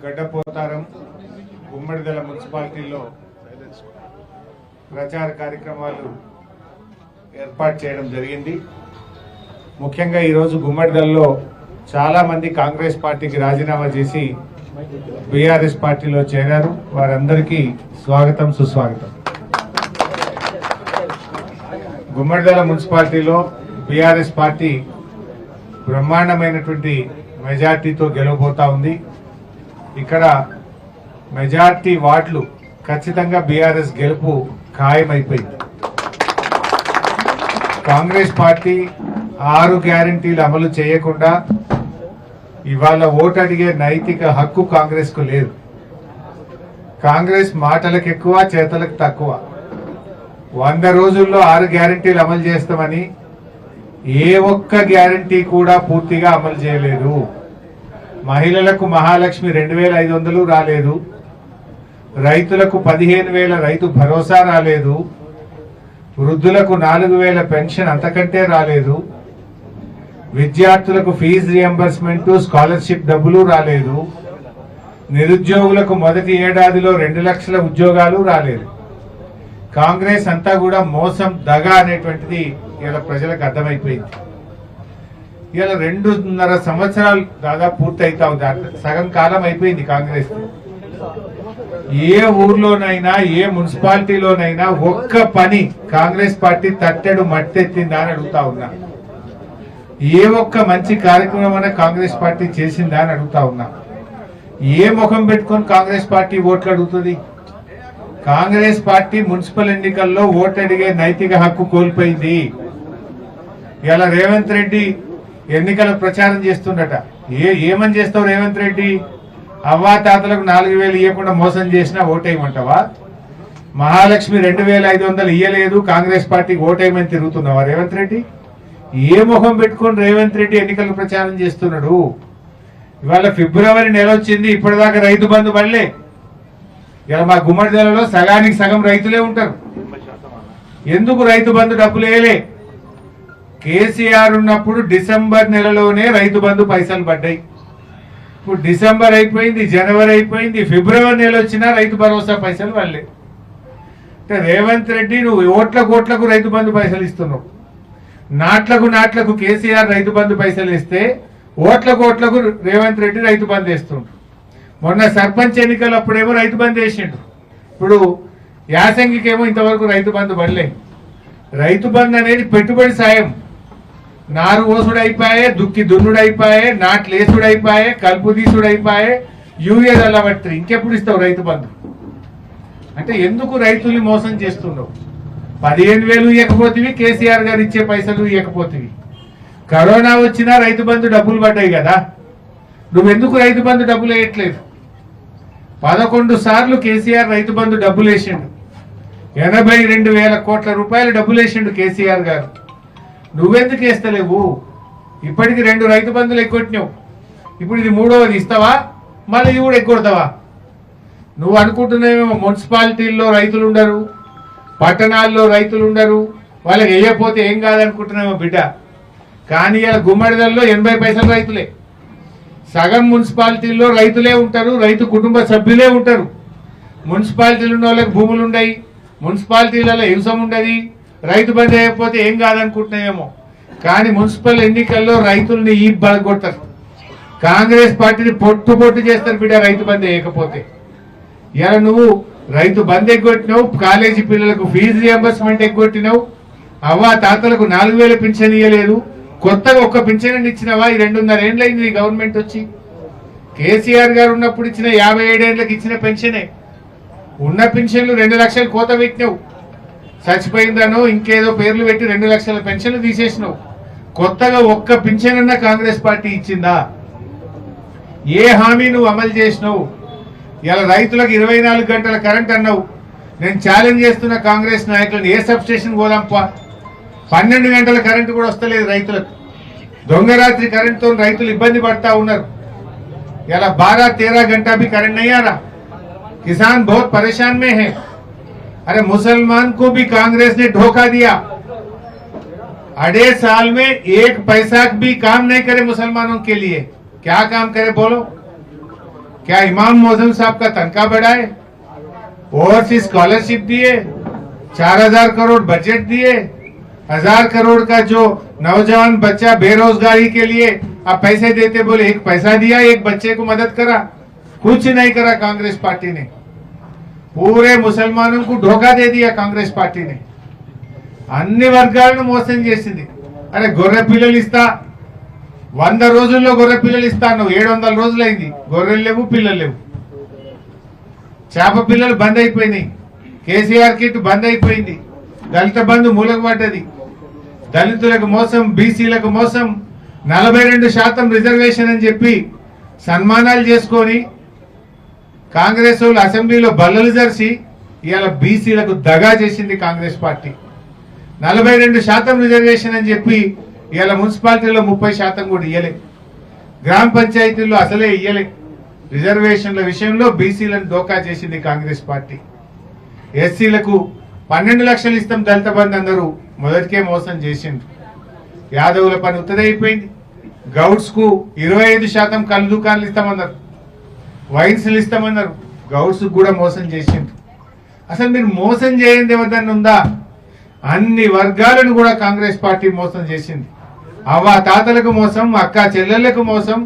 గడ్డపోతారం గుమ్మడిదల మున్సిపాలిటీలో ప్రచార కార్యక్రమాలు ఏర్పాటు చేయడం జరిగింది. ముఖ్యంగా ఈరోజు గుమ్మడిదలలో చాలా మంది కాంగ్రెస్ పార్టీకి రాజీనామా చేసి బీఆర్ఎస్ పార్టీలో చేరారు. వారందరికీ స్వాగతం సుస్వాగతం. గుమ్మడిదల మున్సిపాలిటీలో బీఆర్ఎస్ పార్టీ బ్రహ్మాండమైనటువంటి మెజార్టీతో గెలవబోతా ఉంది. ఇక్కడ మెజార్టీ వార్డులు ఖచ్చితంగా బీఆర్ఎస్ గెలుపు ఖాయమైపోయింది. కాంగ్రెస్ పార్టీ 6 గ్యారెంటీలు అమలు చేయకుండా ఇవాళ ఓటు అడిగే నైతిక హక్కు కాంగ్రెస్ కు లేదు. కాంగ్రెస్ మాటలకు ఎక్కువ, చేతలకు తక్కువ. 100 రోజుల్లో 6 గ్యారెంటీలు అమలు చేస్తామని ఏ ఒక్క గ్యారెంటీ కూడా పూర్తిగా అమలు చేయలేదు. మహిళలకు మహాలక్ష్మి 2500 రాలేదు. రైతులకు 15,000 రైతు భరోసా రాలేదు. వృద్ధులకు 4,000 పెన్షన్ అంతకంటే రాలేదు. విద్యార్థులకు ఫీజు రియంబర్స్మెంట్, స్కాలర్షిప్ డబ్బులు రాలేదు. నిరుద్యోగులకు మొదటి ఏడాదిలో 2 లక్షల ఉద్యోగాలు రాలేదు. కాంగ్రెస్ అంతా కూడా మోసం, దగ అనేటువంటిది ఇలా ప్రజలకు అర్థమైపోయింది. ఇలా 2.5 సంవత్సరాలు దాదాపు పూర్తి అవుతా ఉంది. సగం కాలం అయిపోయింది కాంగ్రెస్. ఏ ఊర్లోనైనా, ఏ మున్సిపాలిటీలోనైనా ఒక్క పని కాంగ్రెస్ పార్టీ తట్టెడు మట్టెత్తిందా అని అడుగుతా ఉన్నా. ఏ ఒక్క మంచి కార్యక్రమం కాంగ్రెస్ పార్టీ చేసిందా అని అడుగుతా ఉన్నా. ఏ ముఖం పెట్టుకొని కాంగ్రెస్ పార్టీ ఓట్లు అడుగుతుంది? కాంగ్రెస్ పార్టీ మున్సిపల్ ఎన్నికల్లో ఓటు అడిగే నైతిక హక్కు కోల్పోయింది. ఇలా రేవంత్ రెడ్డి ఎన్నికల ప్రచారం చేస్తుండట. ఏమని చేస్తావు రేవంత్ రెడ్డి? అవ్వా తాతలకు 4,000 ఇవ్వకుండా మోసం చేసినా ఓటేయమంటావా? మహాలక్ష్మి 2,500 ఇయ్యలేదు, కాంగ్రెస్ పార్టీకి ఓటేయమని తిరుగుతున్నావా రేవంత్ రెడ్డి? ఏ ముఖం పెట్టుకొని రేవంత్ రెడ్డి ఎన్నికల ప్రచారం చేస్తున్నాడు? ఇవాళ ఫిబ్రవరి నెల వచ్చింది, ఇప్పటిదాకా రైతు బంధు పడలే. ఇలా మా గుమ్మడిదలలో సగానికి సగం రైతులే ఉంటారు. ఎందుకు రైతు బంధు డబ్బులు వేయలే? కేసీఆర్ ఉన్నప్పుడు డిసెంబర్ నెలలోనే రైతు బంధు పైసలు పడ్డాయి. ఇప్పుడు డిసెంబర్ అయిపోయింది, జనవరి అయిపోయింది, ఫిబ్రవరి నెల వచ్చినా రైతు భరోసా పైసలు పడలే. అంటే రేవంత్ రెడ్డి నువ్వు ఓట్లకు రైతు బంధు పైసలు ఇస్తున్నావు. నాట్లకు కేసీఆర్ రైతు బంధు పైసలు ఇస్తే ఓట్లకు రేవంత్ రెడ్డి రైతు బంధు వేస్తుండ్రు. మొన్న సర్పంచ్ ఎన్నికలు అప్పుడేమో రైతు బంధు వేసిండు. ఇప్పుడు యాసంగికేమో ఇంతవరకు రైతు బంధు పడలే. రైతు బంధు అనేది పెట్టుబడి సాయం. నారు ఓసుడు అయిపోయే, దుక్కి దున్నుడు అయిపోయే, నాట్లు వేసుడు అయిపోయే, కలుపు తీసుడు అయిపోయే, యూరియా చల్లబట్టి ఇంకెప్పుడు ఇస్తావు రైతు బంధు? అంటే ఎందుకు రైతుల్ని మోసం చేస్తున్నావు? 15,000 ఇవ్వకపోతేవి, కేసీఆర్ గారు ఇచ్చే పైసలు ఇవ్వకపోతేవి. కరోనా వచ్చినా రైతు బంధు డబ్బులు పడ్డాయి కదా, నువ్వెందుకు రైతు బంధు డబ్బులు వేయట్లేదు? 11 సార్లు కేసీఆర్ రైతు బంధు డబ్బులు వేసిండు. 82,000 కోట్ల రూపాయలు డబ్బులు వేసిండు కేసీఆర్ గారు. నువ్వెందుకు వేస్తలేవు? ఇప్పటికి 2 రైతు బంధులు ఎగ్గొట్టినావు. ఇప్పుడు ఇది 3వది ఇస్తావా? మళ్ళీ ఇది కూడా ఎగ్గొడతావా? నువ్వు అనుకుంటున్నావేమో మున్సిపాలిటీల్లో రైతులు ఉండరు, పట్టణాల్లో రైతులు ఉండరు, వాళ్ళకి వేయకపోతే ఏం కాదనుకుంటున్నామో బిడ్డ. కానీ ఇలా గుమ్మడిదల్లో 80 పైసలు రైతులే. సగం మున్సిపాలిటీల్లో రైతులే ఉంటారు, రైతు కుటుంబ సభ్యులే ఉంటారు. మున్సిపాలిటీలు ఉన్న వాళ్ళకి భూములు ఉన్నాయి, మున్సిపాలిటీలలో హింసం ఉండదు, రైతు బంధు అయిపోతే ఏం కాదనుకుంటున్నాయేమో. కానీ మున్సిపల్ ఎన్నికల్లో రైతుల్ని ఈ బలగొడతారు. కాంగ్రెస్ పార్టీని పొట్టు చేస్తారు బిడ్డ రైతు బంధు వేయకపోతే. ఇలా నువ్వు రైతు బంధు ఎగ్గొట్టినావు, కాలేజీ పిల్లలకు ఫీజు రియంబర్స్మెంట్ ఎగ్గొట్టినావు, అవ్వా తాతలకు 4,000 పింఛన్ ఇవ్వలేదు. కొత్తగా ఒక్క పింఛన్ ఇచ్చినవా? ఈ 2.5 ఏళ్ళైంది ఈ గవర్నమెంట్ వచ్చి. కేసీఆర్ గారు ఉన్నప్పుడు ఇచ్చిన 57 ఏళ్ళకి ఇచ్చిన పెన్షనే. ఉన్న పెన్షన్లు 2 లక్షలు కోత పెట్టినావు. చచ్చిపోయిందనో ఇంకేదో పేర్లు పెట్టి 2 లక్షల పెన్షన్లు తీసేసినావు. కొత్తగా ఒక్క పెన్షన్ అన్న కాంగ్రెస్ పార్టీ ఇచ్చిందా? ఏ హామీ నువ్వు అమలు చేసినావు? ఇలా రైతులకు 24 గంటల కరెంట్ అన్నావు. నేను ఛాలెంజ్ చేస్తున్న కాంగ్రెస్ నాయకులను, ఏ సబ్ స్టేషన్ పోదాంపా, 12 గంటల కరెంటు కూడా వస్తలేదు రైతులకు. దొంగరాత్రి కరెంటుతో రైతులు ఇబ్బంది పడతా ఉన్నారు. ఇలా 12-13 घंटा भी करंट नहीं आ रहा, किसान बहुत परेशान में है। अरे मुसलमान को भी कांग्रेस ने धोखा दिया। 2.5 साल में 1 पैसा भी काम नहीं करे मुसलमानों के लिए। क्या काम करे बोलो? क्या इमाम मौजम साहब का तनख्वाह बढ़ाए, ओवरसीज स्कॉलरशिप दिए, 4000 करोड़ बजट दिए, 1000 करोड़ का जो नौजवान बच्चा बेरोजगारी के लिए आप पैसे देते बोले, एक पैसा दिया, एक बच्चे को मदद करा? कुछ नहीं करा कांग्रेस पार्टी ने। पूरे मुसलमानों को धोखा दे दिया कांग्रेस पार्टी ने, అన్ని వర్గాలను మోసం చేసింది. అరే గొర్రె పిల్లలు ఇస్తా, 100 రోజుల్లో గొర్రె పిల్లలు ఇస్తాను, 700 రోజులైంది, గొర్రెలు లేవు, పిల్లలు లేవు. చేప పిల్లలు బంద్ అయిపోయినాయి, కేసీఆర్ కిట్ బంద్ అయిపోయింది, దళిత బంధు మూలకు పడ్డది, దళితులకు మోసం, బీసీలకు మోసం, 42% రిజర్వేషన్ అని చెప్పి సన్మానాలు చేసుకొని కాంగ్రెస్ వాళ్ళు అసెంబ్లీలో బల్లలు జరిసి ఇవాళ బీసీలకు దగా చేసింది కాంగ్రెస్ పార్టీ. 42% రిజర్వేషన్ అని చెప్పి ఇవాళ మున్సిపాలిటీలో 30% కూడా ఇయ్యలే, గ్రామ పంచాయతీల్లో అసలే ఇయ్యలే. రిజర్వేషన్ల విషయంలో బీసీలను డోకా చేసింది కాంగ్రెస్ పార్టీ. ఎస్సీలకు 12 లక్షలు ఇస్తాం దళిత బంధు అందరూ మొదటికే మోసం చేసిండ్రు. యాదవుల పని ఉత్తరైపోయింది. గౌడ్స్ కు 25% కళ్ళు దుకాణాలు ఇస్తామన్నారు, వైన్స్లు ఇస్తామన్నారు, గౌడ్స్ కూడా మోసం చేసిండ్రు. అసలు మీరు మోసం చేయండి ఎవరిదన్నా ఉందా? అన్ని వర్గాలను కూడా కాంగ్రెస్ పార్టీ మోసం చేసింది. అవ్వ తాతలకు మోసం, అక్క చెల్లెళ్లకు మోసం,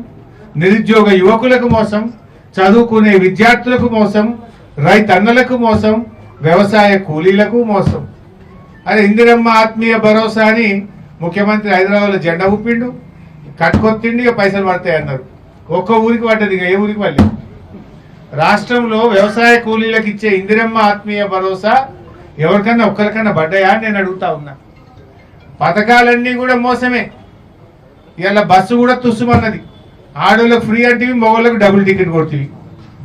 నిరుద్యోగ యువకులకు మోసం, చదువుకునే విద్యార్థులకు మోసం, రైతన్నలకు మోసం, వ్యవసాయ కూలీలకు మోసం. అరే ఇందిరమ్మ ఆత్మీయ భరోసా అని ముఖ్యమంత్రి హైదరాబాద్లో జెండా ఊపిండు, కట్టుకొత్తిండి, పైసలు పడతాయి అన్నారు. ఒక్క ఊరికి పడ్డది, ఏ ఊరికి పడలేదు. రాష్ట్రంలో వ్యవసాయ కూలీలకు ఇచ్చే ఇందిరమ్మ ఆత్మీయ భరోసా ఎవరికన్నా ఒక్కరికన్నా పడ్డాయా అని నేను అడుగుతా ఉన్నా. పథకాలన్నీ కూడా మోసమే. ఇవాళ బస్సు కూడా తుస్సుమన్నది. ఆడోళ్ళకు ఫ్రీ అంటే మగవాళ్ళకు డబుల్ టికెట్ కొడుతుంది,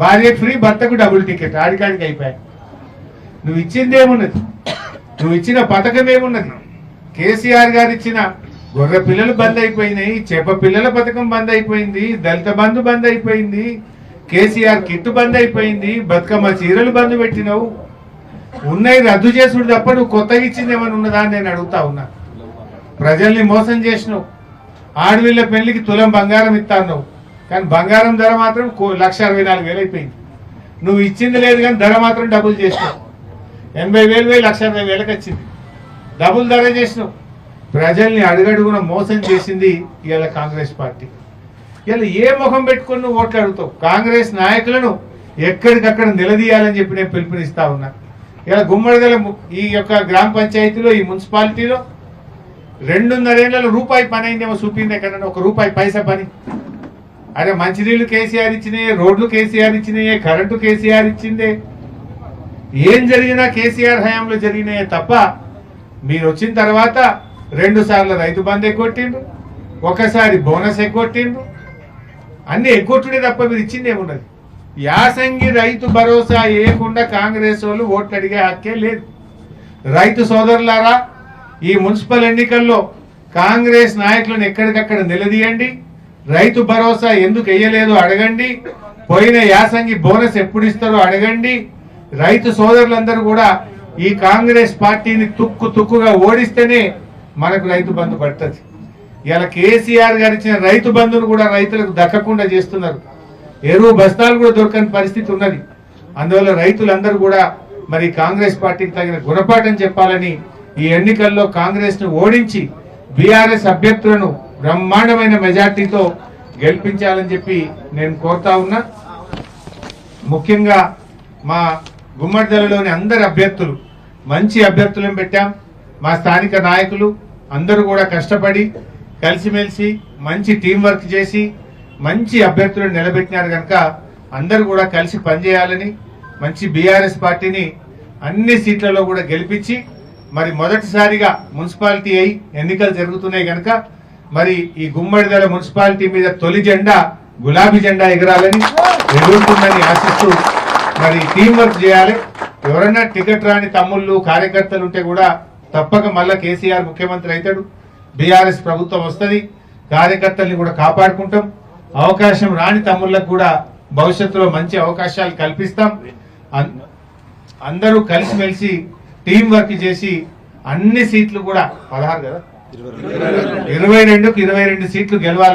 భార్యకు ఫ్రీ, భర్తకు డబుల్ టికెట్, ఆడికాడికి అయిపోయాయి. నువ్వు ఇచ్చింది ఏమున్నది? నువ్వు ఇచ్చిన పథకం ఏమున్నది? కేసీఆర్ గారు ఇచ్చిన గొర్రె పిల్లలు బంద్ అయిపోయినాయి, చేప పిల్లల పథకం బంద్ అయిపోయింది, దళిత బంధు బంద్ అయిపోయింది, కేసీఆర్ కిట్టు బంద్ అయిపోయింది, బతుకమ్మ చీరలు బంద్ పెట్టినావు. ఉన్నాయి రద్దు చేసుడు తప్ప నువ్వు కొత్తగా ఇచ్చింది ఏమైనా ఉన్నదా అని నేను అడుగుతా ఉన్నా. ప్రజల్ని మోసం చేసినావు. ఆడవిళ్ళ పెళ్లికి తులం బంగారం ఇస్తావు, కానీ బంగారం ధర మాత్రం 1,64,000 అయిపోయింది. నువ్వు ఇచ్చింది లేదు కానీ ధర మాత్రం డబుల్ చేసినావు. 80,000 1,60,000కి వచ్చింది, డబుల్ ధర చేసినావు. ప్రజల్ని అడుగడుగున మోసం చేసింది ఇవాళ కాంగ్రెస్ పార్టీ. ఇవాళ ఏ ముఖం పెట్టుకుని నువ్వు ఓట్లు అడుగుతావు? కాంగ్రెస్ నాయకులను ఎక్కడికక్కడ నిలదీయాలని చెప్పి నేను పిలుపునిస్తా ఉన్నా. ఇలా గుమ్మడిదల ఈ యొక్క గ్రామ పంచాయతీలో, ఈ మున్సిపాలిటీలో 2.5 ఏళ్లలో రూపాయి పని అయిందేమో చూపింది ఎక్కడన్నా, ఒక రూపాయి పైసా పని. అరే మంచినీళ్ళు కేసీఆర్ ఇచ్చినాయే, రోడ్లు కేసీఆర్ ఇచ్చినాయే, కరెంటు కేసీఆర్ ఇచ్చిందే. ఏం జరిగినా కేసీఆర్ హయాంలో జరిగినాయే తప్ప మీరు వచ్చిన తర్వాత 2 సార్లు రైతు బంధు ఎగ్గొట్టిండ్రు, ఒకసారి బోనస్ ఎగ్గొట్టిండ్రు. అన్ని ఎగ్గొట్టుడే తప్ప మీరు ఇచ్చింది ఏమున్నది? యాసంగి రైతు భరోసా వేయకుండా కాంగ్రెస్ వాళ్ళు ఓట్లు అడిగే హక్కే లేదు. రైతు సోదరులారా, ఈ మున్సిపల్ ఎన్నికల్లో కాంగ్రెస్ నాయకులను ఎక్కడికక్కడ నిలదీయండి. రైతు భరోసా ఎందుకు వేయలేదు అడగండి. పోయిన యాసంగి బోనస్ ఎప్పుడు ఇస్తారో అడగండి. రైతు సోదరులందరూ కూడా ఈ కాంగ్రెస్ పార్టీని తుక్కుగా ఓడిస్తేనే మనకు రైతు బంధు పడుతుంది. ఇలా కేసీఆర్ గారు ఇచ్చిన రైతు బంధును కూడా రైతులకు దక్కకుండా చేస్తున్నారు. ఎరువు బస్తాలు కూడా దొరకని పరిస్థితి ఉన్నది. అందువల్ల రైతులందరూ కూడా మరి కాంగ్రెస్ పార్టీకి తగిన గుణపాఠం చెప్పాలని ఈ ఎన్నికల్లో కాంగ్రెస్ ను ఓడించి బీఆర్ఎస్ అభ్యర్థులను బ్రహ్మాండమైన మెజార్టీతో గెలిపించాలని చెప్పి నేను కోరుతా ఉన్నా. ముఖ్యంగా మా గుమ్మడిదలలోని అందరు అభ్యర్థులు మంచి అభ్యర్థులను పెట్టాం. మా స్థానిక నాయకులు అందరూ కూడా కష్టపడి కలిసిమెలిసి మంచి టీం వర్క్ చేసి మంచి అభ్యర్థులను నిలబెట్టినారు కనుక అందరూ కూడా కలిసి పనిచేయాలని, మంచి బీఆర్ఎస్ పార్టీని అన్ని సీట్లలో కూడా గెలిపించి మరి మొదటిసారిగా మున్సిపాలిటీ అయి ఎన్నికలు జరుగుతున్నాయి కనుక మరి ఈ గుమ్మడిదల మున్సిపాలిటీ మీద తొలి జెండా గులాబీ జెండా ఎగరాలని, ఎగురుతుందని ఆశిస్తూ మరి టీం వర్క్ చేయాలి. ఎవరైనా టికెట్ రాని తమ్ముళ్ళు కార్యకర్తలు ఉంటే కూడా తప్పక మళ్ళా కేసీఆర్ ముఖ్యమంత్రి అవుతాడు, బీఆర్ఎస్ ప్రభుత్వం వస్తుంది, కార్యకర్తల్ని కూడా కాపాడుకుంటాం. అవకాశం రాని తమ్ముళ్ళకు కూడా భవిష్యత్తులో మంచి అవకాశాలు కల్పిస్తాం. అందరూ కలిసిమెలిసి టీం వర్క్ చేసి అన్ని సీట్లు కూడా 16 కదా 22కు 22 సీట్లు గెలవాలి.